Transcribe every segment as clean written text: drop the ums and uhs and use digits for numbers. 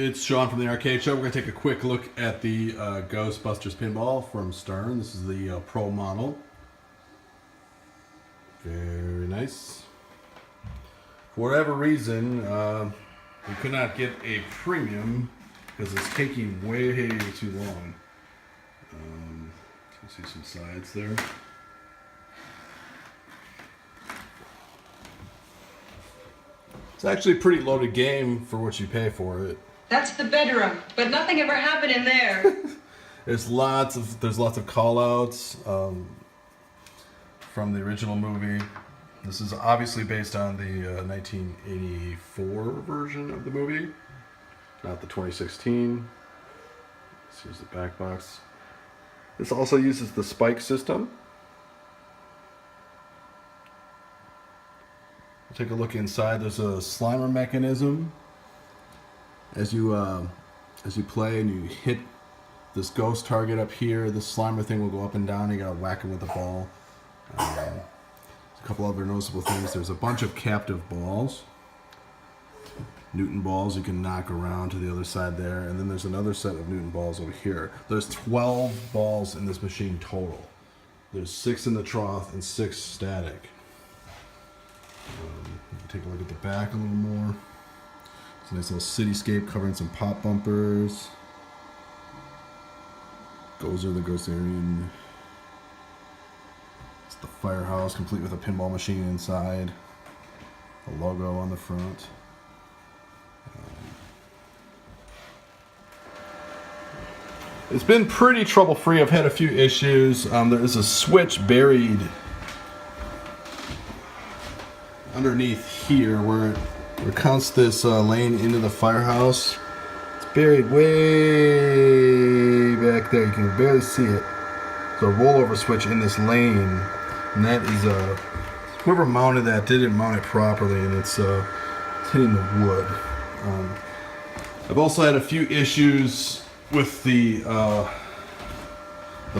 It's Sean from the Arcade Show. We're going to take a quick look at the Ghostbusters Pinball from Stern. This is the Pro model. Very nice. For whatever reason, we could not get a premium because it's taking way too long. You can see some sides there. It's actually a pretty loaded game for what you pay for it. That's the bedroom, but nothing ever happened in there. There's lots of call-outs from the original movie. This is obviously based on the 1984 version of the movie, not the 2016. Here's the back box. This also uses the spike system. Take a look inside. There's a slimer mechanism. As you play and you hit this ghost target up here, this slimer thing will go up and down. You gotta whack it with the ball. There's a couple other noticeable things. There's a bunch of captive balls, Newton balls you can knock around to the other side there, and then there's another set of Newton balls over here. There's 12 balls in this machine total. There's 6 in the trough and 6 static. Take a look at the back a little more. It's a nice little cityscape covering some pop bumpers. Gozer the Gozerian. It's the firehouse, complete with a pinball machine inside. A logo on the front. It's been pretty trouble-free. I've had a few issues. There is a switch buried underneath here where it counts this lane into the firehouse. It's buried way back there. You can barely see it. There's a rollover switch in this lane, and that is whoever mounted that didn't mount it properly, and it's hitting the wood. I've also had a few issues with the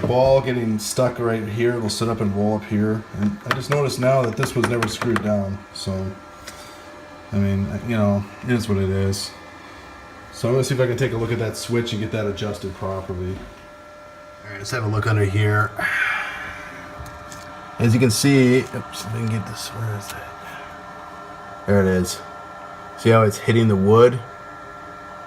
ball getting stuck right here. It'll sit up and roll up here. And I just noticed now that this was never screwed down. So, I mean, you know, it is what it is. So I'm going to see if I can take a look at that switch and get that adjusted properly. Alright, let's have a look under here. As you can see, oops, if I can get this, where is that? There it is. See how it's hitting the wood?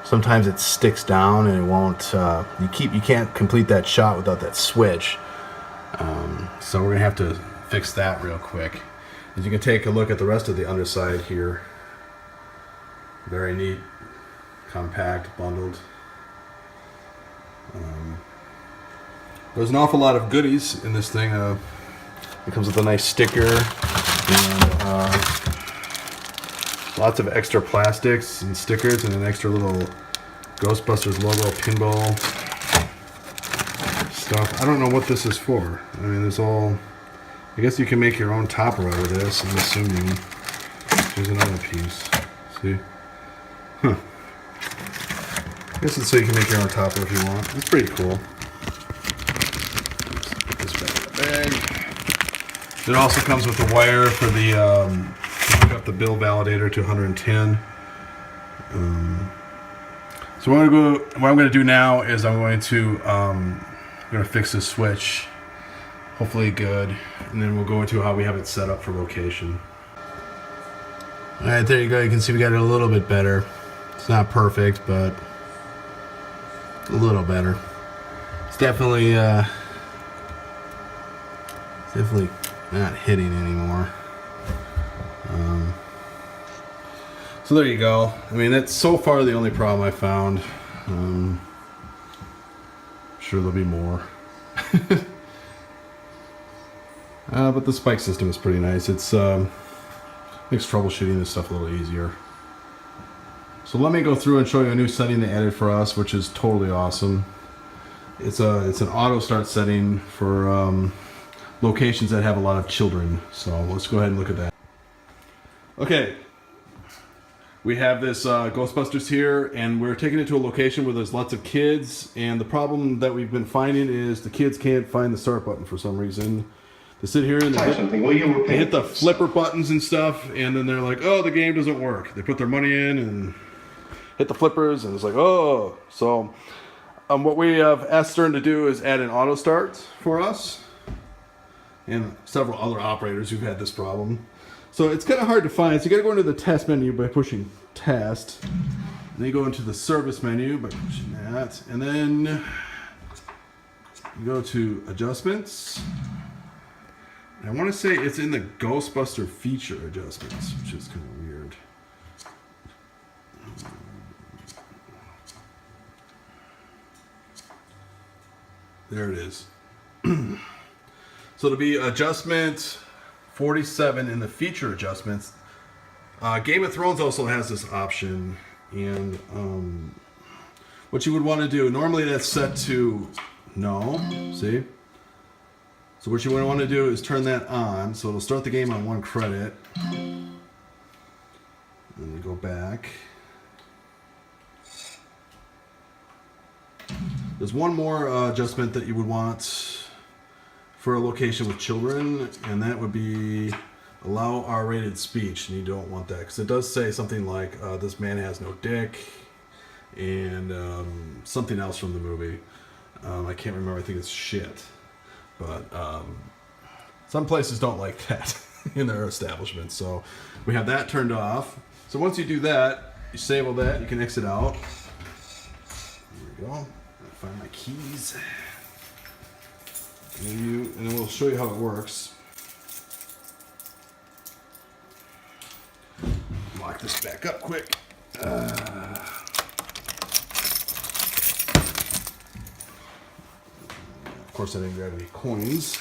Sometimes it sticks down and it won't. You can't complete that shot without that switch. So we're gonna have to fix that real quick. As you can take a look at the rest of the underside here. Very neat, compact, bundled. There's an awful lot of goodies in this thing. It comes with a nice sticker and lots of extra plastics and stickers and an extra little Ghostbusters logo pinball stuff. I don't know what this is for. I mean, there's all... I guess you can make your own topper out of this, I'm assuming. Here's another piece. See? Huh. I guess it's so you can make your own topper if you want. It's pretty cool. Oops, put this back in the bag. It also comes with the wire for the... hook up the bill validator to 110. So what I'm going to do now is I'm going to fix this switch, hopefully good, and then we'll go into how we have it set up for location. All right, there you go. You can see we got it a little bit better. It's not perfect, but a little better. It's definitely not hitting anymore. So there you go. I mean, that's so far the only problem I found. I'm sure there'll be more. But the spike system is pretty nice. It's makes troubleshooting this stuff a little easier. So let me go through and show you a new setting they added for us, which is totally awesome. It's an auto start setting for locations that have a lot of children. So let's go ahead and look at that. Okay. We have this Ghostbusters here, and we're taking it to a location where there's lots of kids, and the problem that we've been finding is the kids can't find the start button for some reason. They sit here and they hit the flipper buttons and stuff, and then they're like, oh, the game doesn't work. They put their money in, and hit the flippers, and it's like, oh. So what we have asked Stern to do is add an auto start for us, and several other operators who've had this problem. So it's kind of hard to find. So you got to go into the test menu by pushing test. And then you go into the service menu by pushing that. And then you go to adjustments. And I want to say it's in the Ghostbuster feature adjustments, which is kind of weird. There it is. So it'll be adjustment 47 in the feature adjustments. Game of Thrones also has this option, and what you would want to do, normally that's set to no, see? So what you would want to do is turn that on, so it'll start the game on 1 credit. And then go back. There's one more adjustment that you would want for a location with children, and that would be allow R-rated speech, and you don't want that because it does say something like this man has no dick, and something else from the movie. I can't remember. I think it's shit, but some places don't like that in their establishments. So we have that turned off. So once you do that, you save all that. You can exit out. There we go. Find my keys. And then we'll show you how it works. Lock this back up quick. Of course, I didn't grab any coins.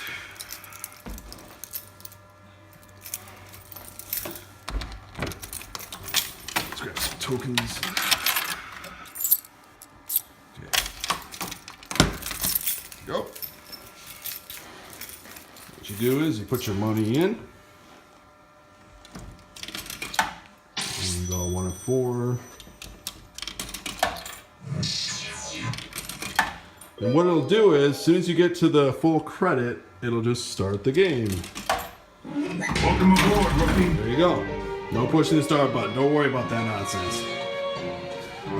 Let's grab some tokens. Go. What you do is you put your money in. And you go 1 of 4. And what it'll do is, as soon as you get to the full credit, it'll just start the game. Welcome aboard, rookie. There you go. No pushing the start button. Don't worry about that nonsense.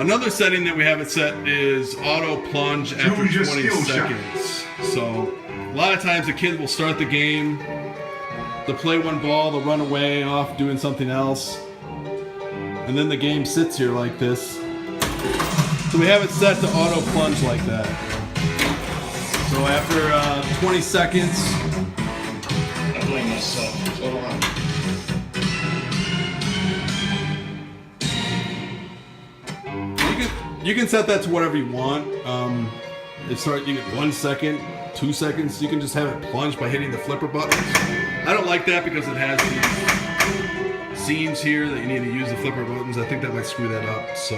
Another setting that we have it set is auto plunge after 20 seconds. So a lot of times the kid will start the game, they'll play one ball, they'll run away off doing something else, and then the game sits here like this. So we have it set to auto plunge like that. So after 20 seconds, I blame myself. Hold on. you can set that to whatever you want. You get 1 second, 2 seconds. You can just have it plunge by hitting the flipper buttons. I don't like that because it has these seams here that you need to use the flipper buttons. I think that might screw that up. So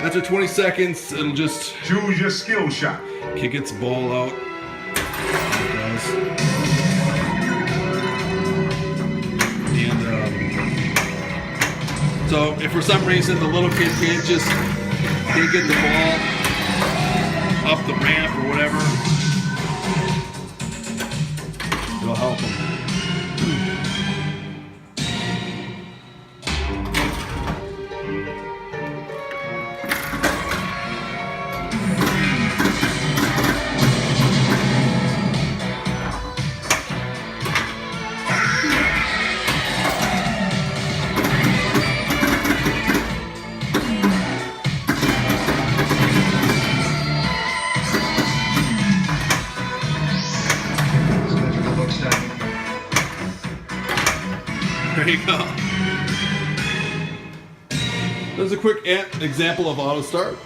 after 20 seconds, it'll just Choose your skill shot. kick its ball out. There it goes. And so if for some reason the little kid can't get the ball up the ramp or whatever, it'll help them. There you go. There's a quick example of auto start.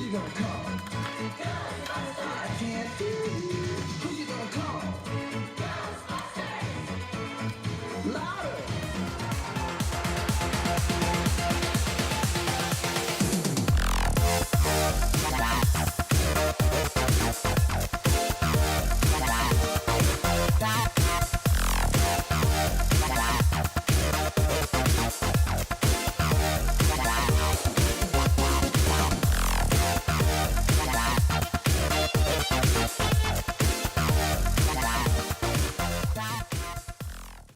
you gonna call? Ghostbusters! I can't hear you. Who you gonna call?